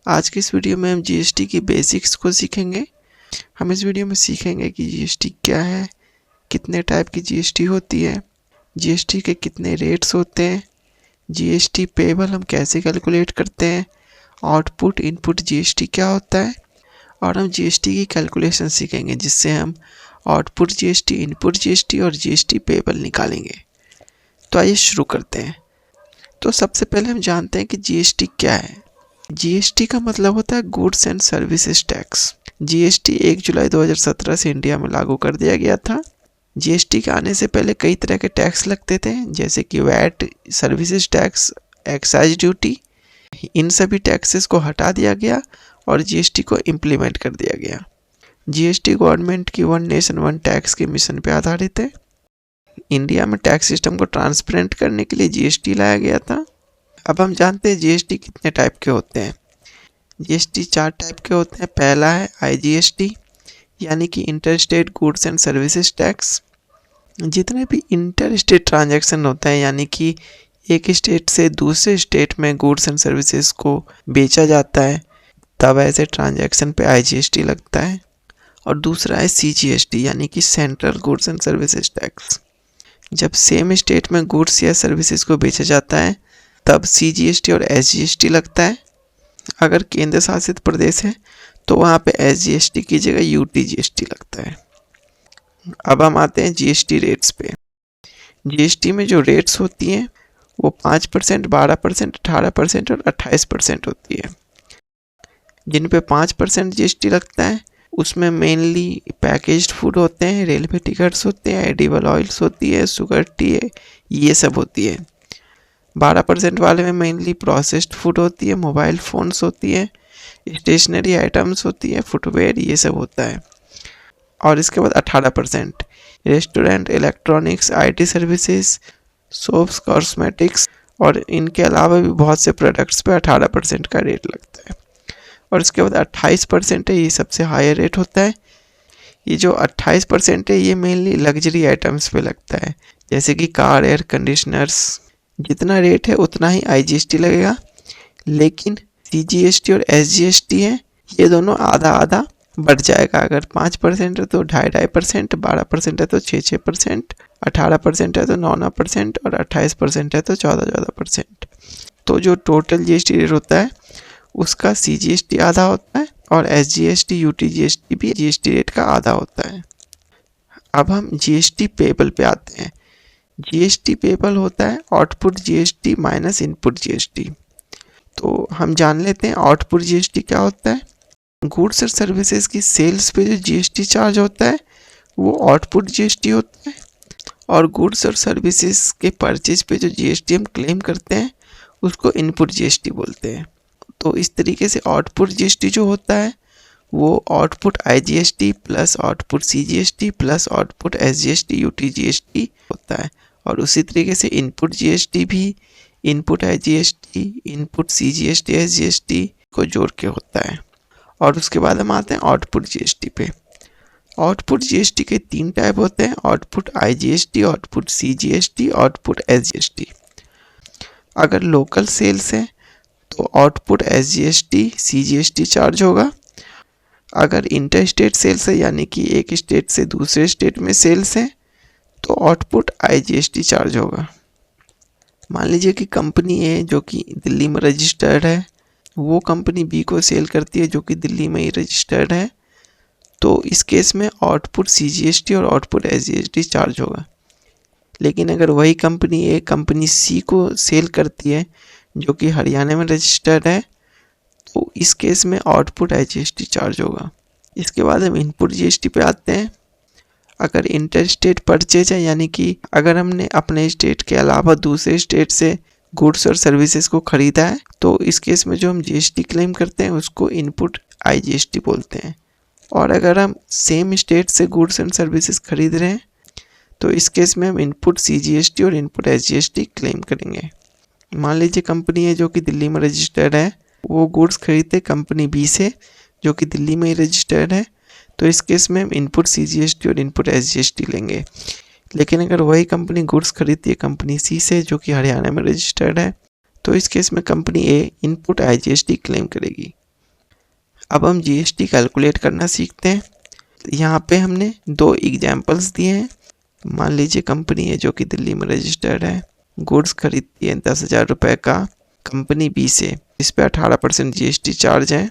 आज की इस वीडियो में हम जीएसटी की बेसिक्स को सीखेंगे। हम इस वीडियो में सीखेंगे कि जीएसटी क्या है, कितने टाइप की जीएसटी होती है, जीएसटी के कितने रेट्स होते हैं, जीएसटी पेबल हम कैसे कैलकुलेट करते हैं, आउटपुट इनपुट जीएसटी क्या होता है, और हम जीएसटी की कैलकुलेशन सीखेंगे जिससे हम आउटपुट जीएसटी, इनपुट जीएसटी और जीएसटी पेबल निकालेंगे। तो आइए शुरू करते हैं। तो सबसे पहले हम जानते हैं कि जीएसटी क्या है। जीएसटी का मतलब होता है goods and services tax. GST 1 जुलाई 2017 से इंडिया में लागू कर दिया गया था। जीएसटी के आने से पहले कई तरह के टैक्स लगते थे, जैसे कि VAT, services tax, excise duty. इन सभी टैक्सेस को हटा दिया गया और जीएसटी को इम्प्लीमेंट कर दिया गया। जीएसटी गवर्नमेंट की वन नेशन वन टैक्स के मिशन पर आधारित है। इंडिया में टैक्स सिस्टम को ट्रांसपेरेंट करने के लिए जीएसटी लाया गया था। अब हम जानते हैं जीएसटी कितने टाइप के होते हैं। जीएसटी 4 टाइप के होते हैं। पहला है आईजीएसटी, यानी कि inter state goods and services tax. जितने भी इंटर स्टेट ट्रांजैक्शन होते हैं, यानी कि एक स्टेट से दूसरे स्टेट में गुड्स एंड सर्विसेज को बेचा जाता है, तब ऐसे ट्रांजैक्शन पे आईजीएसटी लगता है। और दूसरा है सीजीएसटी, यानी कि central goods and services tax. जब सेम स्टेट में गुड्स या सर्विसेज को बेचा जाता है तब सीजीएसटी और एसजीएसटी लगता है। अगर केंद्र शासित प्रदेश है तो वहाँ पे एसजीएसटी की जगह यूटीजीएसटी लगता है। अब हम आते हैं जीएसटी रेट्स पे। जीएसटी में जो रेट्स होती हैं वो 5%, 12%, 18% और 28% होती है। जिन पे 5% जीएसटी लगता है उसमें मेनली पैकेज्ड फूड होते हैं, रेलवे टिकट्स होते हैं, एडिबल ऑयल्स होती है, शुगर टी है, ये सब होती है। 12% वाले में मेनली प्रोसेस्ड फूड होती है, मोबाइल फ़ोन्स होती है, स्टेशनरी आइटम्स होती है, फुटवेयर, ये सब होता है। और इसके बाद 18% restaurant, electronics, IT services, soaps, cosmetics और इनके अलावा भी बहुत से प्रोडक्ट्स पे 18% का रेट लगता है। और इसके बाद 28% है, ये सबसे हायर रेट होता है। ये जो 28% है ये मेनली लग्जरी आइटम्स पे लगता है, जैसे कि कार, एयर कंडीशनर्स। जितना रेट है उतना ही आईजीएसटी लगेगा, लेकिन सीजीएसटी और एसजीएसटी है ये दोनों आधा आधा बढ़ जाएगा। अगर 5% है तो 2.5%, 12% है तो 6%, 18% है तो 9% और 28% है तो 14%। तो जो टोटल जीएसटी रेट होता है उसका सीजीएसटी आधा होता है और एसजीएसटी, यूटीजीएसटी भी जीएसटी रेट का आधा होता है। अब हम जीएसटी पेबल पे आते हैं। जीएसटी पेबल होता है output GST minus input GST. तो हम जान लेते हैं आउटपुट जीएसटी क्या होता है। गुड्स और सर्विसेज की सेल्स पे जो जीएसटी चार्ज होता है वो आउटपुट जीएसटी होता है, और गुड्स और सर्विसेज के परचेज पे जो जीएसटी हम क्लेम करते हैं उसको इनपुट जीएसटी बोलते हैं। तो इस तरीके से आउटपुट जीएसटी जो होता है वो output IGST plus output CGST plus output SGST, UTGST होता है। और उसी तरीके से इनपुट जीएसटी भी input IGST, input CGST, SGST को जोड़ के होता है। और उसके बाद हम आते हैं आउटपुट जीएसटी पे। आउटपुट जीएसटी के 3 टाइप होते हैं, output IGST, output CGST, output SGST. अगर लोकल सेल्स है तो आउटपुट एसजीएसटी, सीजीएसटी चार्ज होगा। अगर इंटर स्टेट सेल्स है, यानी कि एक स्टेट से दूसरे स्टेट में सेल्स है, तो आउटपुट आईजीएसटी चार्ज होगा। मान लीजिए कि कंपनी ए जो कि दिल्ली में रजिस्टर्ड है वो कंपनी बी को सेल करती है जो कि दिल्ली में ही रजिस्टर्ड है, तो इस केस में आउटपुट सीजीएसटी और आउटपुट एसजीएसटी चार्ज होगा। लेकिन अगर वही कंपनी ए कंपनी सी को सेल करती है जो कि हरियाणा में रजिस्टर्ड है, तो इस केस में आउटपुट आईजीएसटी चार्ज होगा। इसके बाद हम इनपुट जीएसटी पे आते हैं। अगर इंटर स्टेट परचेज है, यानी कि अगर हमने अपने स्टेट के अलावा दूसरे स्टेट से गुड्स और सर्विसेज को खरीदा है, तो इस केस में जो हम जीएसटी क्लेम करते हैं उसको इनपुट आईजीएसटी बोलते हैं। और अगर हम सेम स्टेट से गुड्स एंड सर्विसेज खरीद रहे हैं तो इस केस में हम इनपुट सीजीएसटी और इनपुट एसजीएसटी क्लेम करेंगे। मान लीजिए कंपनी है जो कि दिल्ली में रजिस्टर्ड है, वो गुड्स खरीदते कंपनी बी से जो कि दिल्ली में ही रजिस्टर्ड है, तो इस केस में हम इनपुट सीजीएसटी और इनपुट एसजीएसटी लेंगे। लेकिन अगर वही कंपनी गुड्स खरीदती है कंपनी सी से जो कि हरियाणा में रजिस्टर्ड है, तो इस केस में कंपनी ए इनपुट आईजीएसटी क्लेम करेगी। अब हम जीएसटी कैलकुलेट करना सीखते हैं। यहाँ पे हमने 2 एग्जाम्पल्स दिए हैं। मान लीजिए कंपनी है जो कि दिल्ली में रजिस्टर्ड है, गुड्स खरीदती है 10,000 रुपये का कंपनी बी से, इस पे 18% जीएसटी चार्ज है।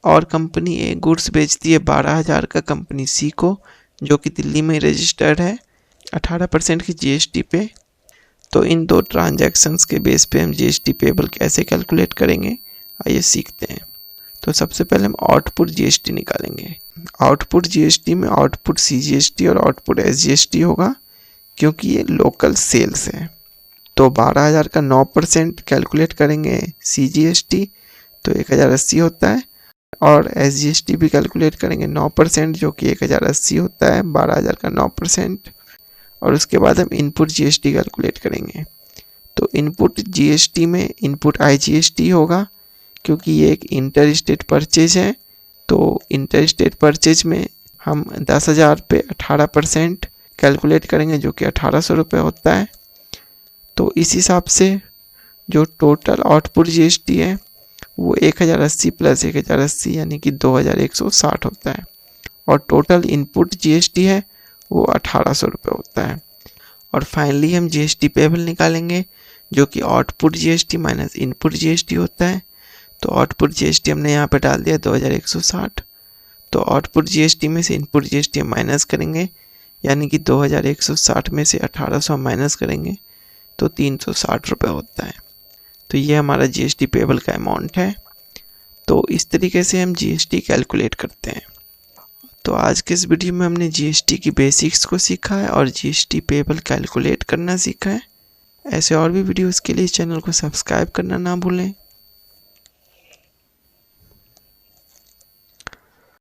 और कंपनी ए गुड्स बेचती है 12,000 का कंपनी सी को, जो कि दिल्ली में रजिस्टर्ड है, 18% की जीएसटी पे। तो इन 2 ट्रांजैक्शंस के बेस पे हम जीएसटी पेबल कैसे कैलकुलेट करेंगे, आइए सीखते हैं। तो सबसे पहले हम आउटपुट जीएसटी निकालेंगे। आउटपुट जीएसटी में आउटपुट सीजीएसटी और आउटपुट एसजीएसटी होगा, क्योंकि ये लोकल सेल्स है। तो 12,000 का 9% कैलकुलेट करेंगे सीजीएसटी, तो 1,080 होता है। और एसजीएसटी भी कैलकुलेट करेंगे 9%, जो कि 1,080 होता है, 12,000 का 9%। और उसके बाद हम इनपुट जीएसटी कैलकुलेट करेंगे। तो इनपुट जीएसटी में इनपुट आईजीएसटी होगा, क्योंकि ये एक इंटर स्टेट परचेज है। तो इंटर स्टेट परचेज में हम 10,000 पे 18% कैलकुलेट करेंगे, जो कि 1,800 रुपये होता है। तो इस हिसाब से जो टोटल आउटपुट जीएसटी है वो 1,080 प्लस 1,080 यानी कि 2,160 होता है। और टोटल इनपुट जीएसटी है वो 1,800 रुपये होता है। और फाइनली हम जीएसटी पेबल निकालेंगे, जो कि output GST minus input GST होता है। तो आउटपुट जीएसटी हमने यहाँ पे डाल दिया 2,160। तो आउटपुट जीएसटी में से इनपुट जीएसटी हम माइनस करेंगे, यानी कि 2,160 में से 1,800 माइनस करेंगे तो 360 रुपये होता है। तो ये हमारा जीएसटी पेबल का अमाउंट है। तो इस तरीके से हम जीएसटी कैलकुलेट करते हैं। तो आज के इस वीडियो में हमने जीएसटी की बेसिक्स को सीखा है और जीएसटी पेबल कैलकुलेट करना सीखा है। ऐसे और भी वीडियोस के लिए चैनल को सब्सक्राइब करना ना भूलें।